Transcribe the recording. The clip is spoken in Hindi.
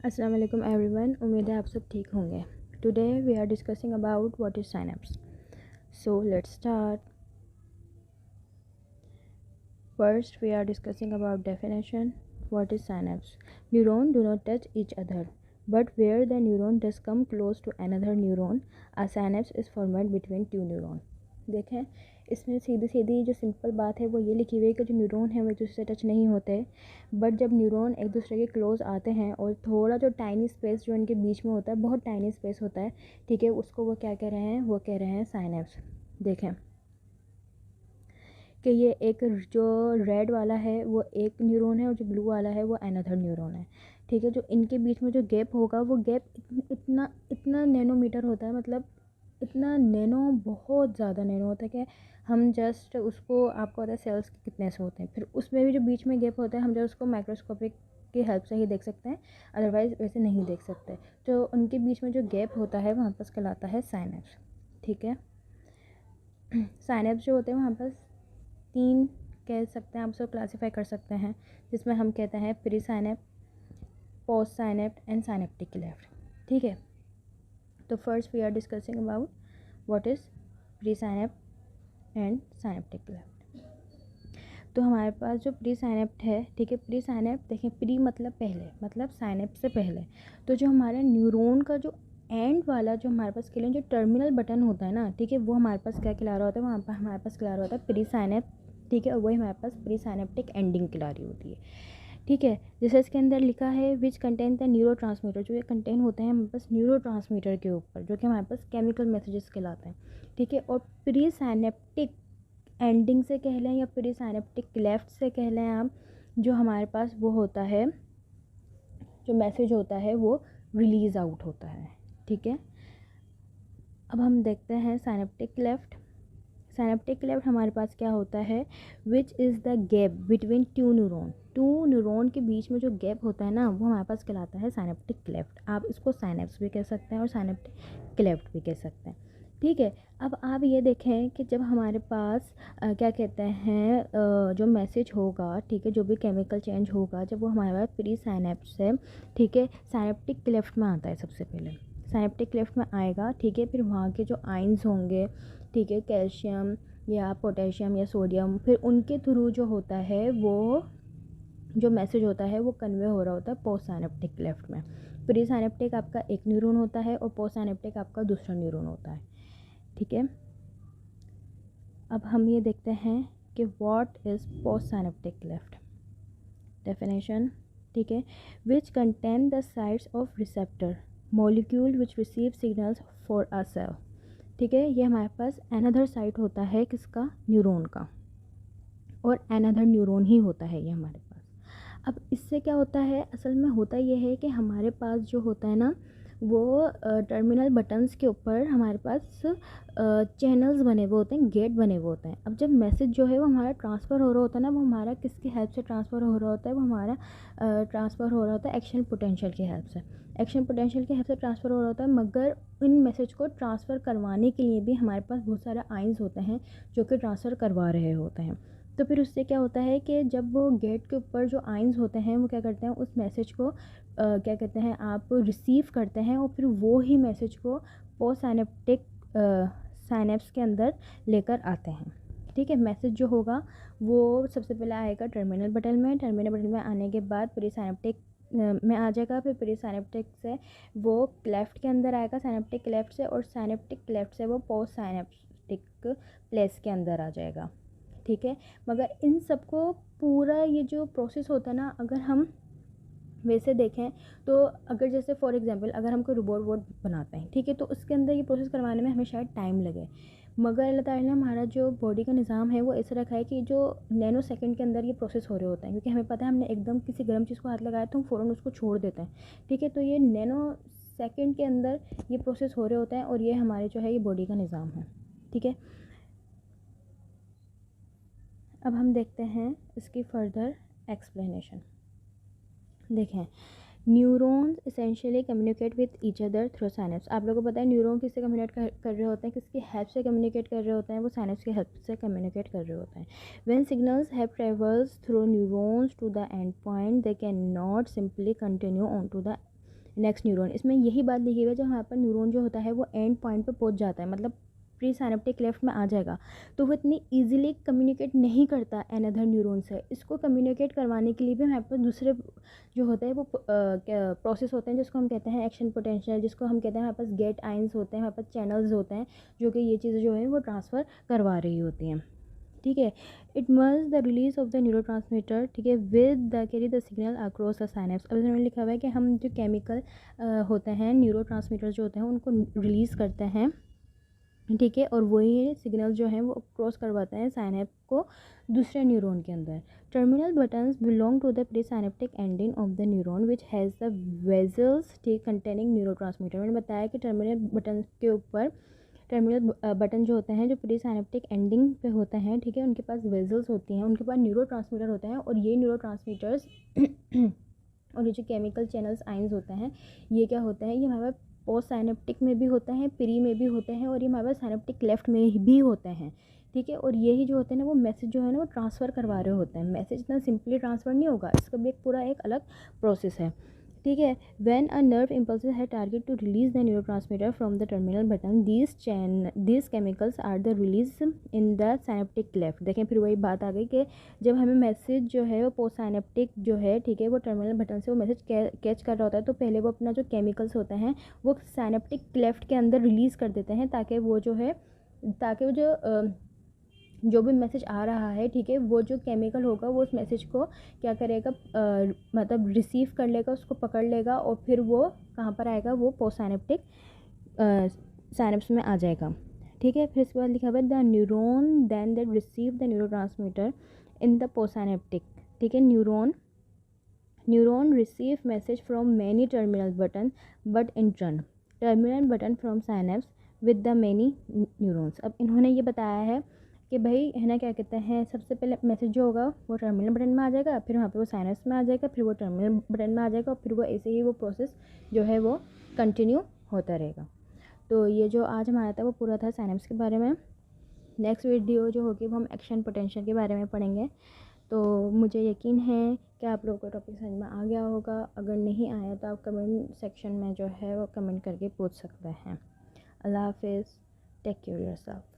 अस्सलाम वालेकुम एवरीवन, उम्मीद है आप सब ठीक होंगे। Today we are discussing about what is synapse. So let's start. First we are discussing about definition. What is synapse? Neuron do not touch each other, but where the neuron does come close to another neuron, a synapse is formed between two neuron. देखें, इसमें सीधी सीधी जो सिंपल बात है वो ये लिखी हुई है कि जो न्यूरॉन है वो एक दूसरे से टच नहीं होते, बट जब न्यूरॉन एक दूसरे के क्लोज आते हैं और थोड़ा जो टाइनी स्पेस जो इनके बीच में होता है, बहुत टाइनी स्पेस होता है, ठीक है, उसको वो क्या कह रहे हैं? वो कह रहे हैं साइनेप्स। देखें कि ये एक जो रेड वाला है वो एक न्यूरॉन है और जो ब्लू वाला है वो अनदर न्यूरॉन है, ठीक है। जो इनके बीच में जो गैप होगा वो गैप इतना इतना नैनोमीटर होता है, मतलब इतना नैनो, बहुत ज़्यादा नैनो होता है कि हम जस्ट उसको, आपको पता है सेल्स के कितने से होते हैं, फिर उसमें भी जो बीच में गैप होता है हम जस्ट उसको माइक्रोस्कोपिक की हेल्प से ही देख सकते हैं, अदरवाइज़ वैसे नहीं देख सकते। तो उनके बीच में जो गैप होता है वहाँ पर कहलाता है साइनेप्स, ठीक है। साइनेप्स जो होते हैं वहाँ पर तीन कह सकते हैं, आप उसको क्लासीफाई कर सकते हैं, जिसमें हम कहते हैं pre synapse, post synapse and synaptic cleft, ठीक है। तो first we are discussing about what is pre synapse and synaptic cleft. तो हमारे पास जो प्री साइनेप्ट है, ठीक है, प्री साइनेप्ट देखें, प्री मतलब पहले, मतलब साइनेप्ट से पहले। तो जो हमारे न्यूरॉन का जो एंड वाला जो हमारे पास कहलें जो टर्मिनल बटन होता है ना, ठीक है, वो हमारे पास क्या खिला रहा होता है? वहाँ पर हमारे पास खिला रहा होता है प्री साइनेप्ट, ठीक है, और वही हमारे पास प्री साइनेप्टिक एंडिंग खिला रही होती है, ठीक है। जैसे इसके अंदर लिखा है which contain the neuro transmitter, जो ये कंटेन होते हैं हमारे पास न्यूरो ट्रांसमीटर के ऊपर, जो कि हमारे पास केमिकल मैसेजेस कहलाते हैं, ठीक है। और प्री साइनेप्टिक एंडिंग से कह लें या प्री साइनेप्टिक लेफ्ट से कह लें आप, जो हमारे पास वो होता है, जो मैसेज होता है वो रिलीज़ आउट होता है, ठीक है। अब हम देखते हैं साइनेप्टिक लेफ्ट। साइनेप्टिक लेफ्ट हमारे पास क्या होता है? Which is the gap between two neuron, two neuron के बीच में जो गैप होता है ना, वो हमारे पास कहलाता है साइनेप्टिक लेफ्ट। आप इसको साइनेप्स भी कह सकते हैं और साइनेप्टिक लेफ्ट भी कह सकते हैं, ठीक है। अब आप ये देखें कि जब हमारे पास क्या कहते हैं जो मैसेज होगा, ठीक है, जो भी केमिकल चेंज होगा, जब वो हमारे पास प्री साइनेप्स से, ठीक है, साइनेप्टिक लेफ्ट में आता है सबसे पहले, साइनेप्टिक लेफ्ट में आएगा, ठीक है। फिर वहाँ के जो आइंस होंगे, ठीक है, कैल्शियम या पोटेशियम या सोडियम, फिर उनके थ्रू जो होता है वो जो मैसेज होता है वो कन्वे हो रहा होता है पोस्ट साइनेप्टिक लेफ्ट में। प्री साइनेप्टिक आपका एक न्यूरॉन होता है और पोस्ट साइनेप्टिक आपका दूसरा न्यूरॉन होता है, ठीक है। अब हम ये देखते हैं कि what is postsynaptic cleft. Definition, ठीक है, which contain the sites of receptor molecule which receive signals for a cell, ठीक है। ये हमारे पास अनदर साइट होता है किसका? न्यूरॉन का, और अनदर न्यूरॉन ही होता है ये हमारे पास। अब इससे क्या होता है? असल में होता ये है कि हमारे पास जो होता है ना, वो टर्मिनल बटन्स के ऊपर हमारे पास चैनल्स बने हुए होते हैं, गेट बने हुए होते हैं। अब जब मैसेज जो है वो हमारा ट्रांसफ़र हो रहा होता है ना, वो हमारा किसकी हेल्प से ट्रांसफ़र हो रहा होता है? वो हमारा ट्रांसफ़र हो रहा होता है एक्शन पोटेंशियल की हेल्प से। एक्शन पोटेंशियल की हेल्प से ट्रांसफ़र हो रहा होता है, मगर इन मैसेज को ट्रांसफ़र करवाने के लिए भी हमारे पास बहुत सारे आइंस होते हैं जो कि ट्रांसफ़र करवा रहे होते हैं। तो फिर उससे क्या होता है कि जब वो गेट के ऊपर जो आइंस होते हैं वो क्या करते हैं? उस मैसेज को क्या कहते हैं, आप रिसीव करते हैं, और फिर वो ही मैसेज को पोस्ट साइनेप्टिक साइनेप्स के अंदर लेकर आते हैं, ठीक है। मैसेज जो होगा वो सबसे पहले आएगा टर्मिनल बटन में, टर्मिनल बटन में आने के बाद प्री साइनेप्टिक में आ जाएगा, फिर प्री साइनेप्टिक से वो क्लेफ्ट के अंदर आएगा, साइनेप्टिक क्लेफ्ट से, और साइनेप्टिक क्लेफ्ट से वो पोस्ट साइनेप्टिक प्लेस के अंदर आ जाएगा, ठीक है। मगर इन सबको पूरा ये जो प्रोसेस होता है ना, अगर हम वैसे देखें तो, अगर जैसे फॉर एग्जांपल अगर हम कोई रोबोट वोट बनाते हैं, ठीक है, तो उसके अंदर ये प्रोसेस करवाने में हमें शायद टाइम लगे, मगर अल्लाह ताला ने हमारा जो बॉडी का निज़ाम है वो ऐसा रखा है कि जो नैनो सेकंड के अंदर ये प्रोसेस हो रहे होते हैं, क्योंकि हमें पता है हमने एकदम किसी गर्म चीज़ को हाथ लगाया तो हम फ़ौरन उसको छोड़ देते हैं, ठीक है। तो ये नैनो सेकंड के अंदर ये प्रोसेस हो रहे होते हैं, और ये हमारे जो है ये बॉडी का निज़ाम है, ठीक है। अब हम देखते हैं इसकी फर्दर एक्सप्लेनेशन। देखें, neurons essentially communicate with each other through synapse. आप लोगों को पता है न्यूरॉन किससे कम्युनिकेट कर रहे होते हैं, किसकी हेल्प से कम्युनिकेट कर रहे होते हैं? वो साइनेप्स की हेल्प से कम्युनिकेट कर रहे होते हैं। When signals have travels through neurons to the end point, they can not simply continue on to the next neuron. इसमें यही बात लिखी हुई है, जब हमारे पास न्यूरॉन जो होता है वो एंड पॉइंट पे पहुंच जाता है, मतलब प्री साइनेप्टिक लेफ्ट में आ जाएगा, तो वो इतनी इजीली कम्युनिकेट नहीं करता अनदर न्यूरॉन से। इसको कम्युनिकेट करवाने के लिए भी हमारे पास दूसरे जो होते हैं वो क्या प्रोसेस होते हैं, जिसको हम कहते हैं एक्शन पोटेंशियल, जिसको हम कहते हैं हमारे पास गेट आइंस होते हैं, हमारे पास चैनल्स होते हैं, जो कि ये चीज़ें जो है वो ट्रांसफ़र करवा रही होती हैं। ठीक है, it must the release of the neuro transmitter, ठीक है, with the carry the signal across the synapse. अब इसमें लिखा हुआ है कि हम जो केमिकल होते हैं, न्यूरो ट्रांसमीटर जो होते हैं, उनको रिलीज़ करते हैं, ठीक है, और वही सिग्नल जो है वो क्रॉस करवाते हैं साइनेप को दूसरे न्यूरॉन के अंदर। Terminal buttons belong to the presynaptic ending of the neuron which has the vesicles, ठीक, कंटेनिंग न्यूरो ट्रांसमीटर। मैंने बताया कि टर्मिनल बटन के ऊपर, टर्मिनल बटन जो होते हैं जो प्री साइनेप्टिक एंडिंग पे होते हैं, ठीक है, उनके पास वेजल्स होती हैं, उनके पास न्यूरो ट्रांसमीटर होते हैं, और ये न्यूरो ट्रांसमीटर्स और ये जो केमिकल चैनल्स आइंस होते हैं, ये क्या होते हैं, ये हमारे पोस्ट साइनेप्टिक में भी होते हैं, प्री में भी होते हैं, और ये हमारे पास साइनेप्टिक लेफ्ट में भी होते हैं, ठीक है। और यही जो होते हैं ना वो मैसेज जो है ना वो ट्रांसफ़र करवा रहे होते हैं। मैसेज इतना सिंपली ट्रांसफ़र नहीं होगा, इसका भी एक पूरा एक अलग प्रोसेस है, ठीक है। व्हेन अ नर्व इम्पल्सेस है target to release the neurotransmitter from the terminal button, these chemicals are the release in the synaptic cleft. देखें फिर वही बात आ गई कि जब हमें मैसेज जो है वो पोस्ट साइनेप्टिक जो है, ठीक है, वो टर्मिनल बटन से वो मैसेज कैच कर रहा होता है, तो पहले वो अपना जो केमिकल्स होते हैं वो साइनेप्टिक लेफ्ट के अंदर रिलीज़ कर देते हैं, ताकि वो जो है, ताकि वो जो भी मैसेज आ रहा है, ठीक है, वो जो केमिकल होगा वो उस मैसेज को क्या करेगा, मतलब रिसीव कर लेगा, उसको पकड़ लेगा, और फिर वो कहाँ पर आएगा, वो पोस्ट साइनेप्टिक साइनेप्स में आ जाएगा, ठीक है। फिर इसके बाद लिखा हुआ है the neuron then that receive the neurotransmitter in the postsynaptic, ठीक है। Neuron receive message from many terminal button but in turn terminal button from synapse with the many neurons. अब इन्होंने ये बताया है कि भाई है ना, क्या कहते हैं, सबसे पहले मैसेज जो होगा वो टर्मिनल बटन में आ जाएगा, फिर वहाँ पे वो साइनस में आ जाएगा, फिर वो टर्मिनल बटन में आ जाएगा, और फिर वो ऐसे ही वो प्रोसेस जो है वो कंटिन्यू होता रहेगा। तो ये जो आज हमारा था वो पूरा था साइनप्स के बारे में। नेक्स्ट वीडियो जो होगी वो हम एक्शन पोटेंशियल के बारे में पढ़ेंगे। तो मुझे यकीन है कि आप लोगों को टॉपिक समझ में आ गया होगा। अगर नहीं आया तो आप कमेंट सेक्शन में जो है वो कमेंट करके पूछ सकते हैं। अल्लाह हाफिज़, टेक केयर योरसेल्फ।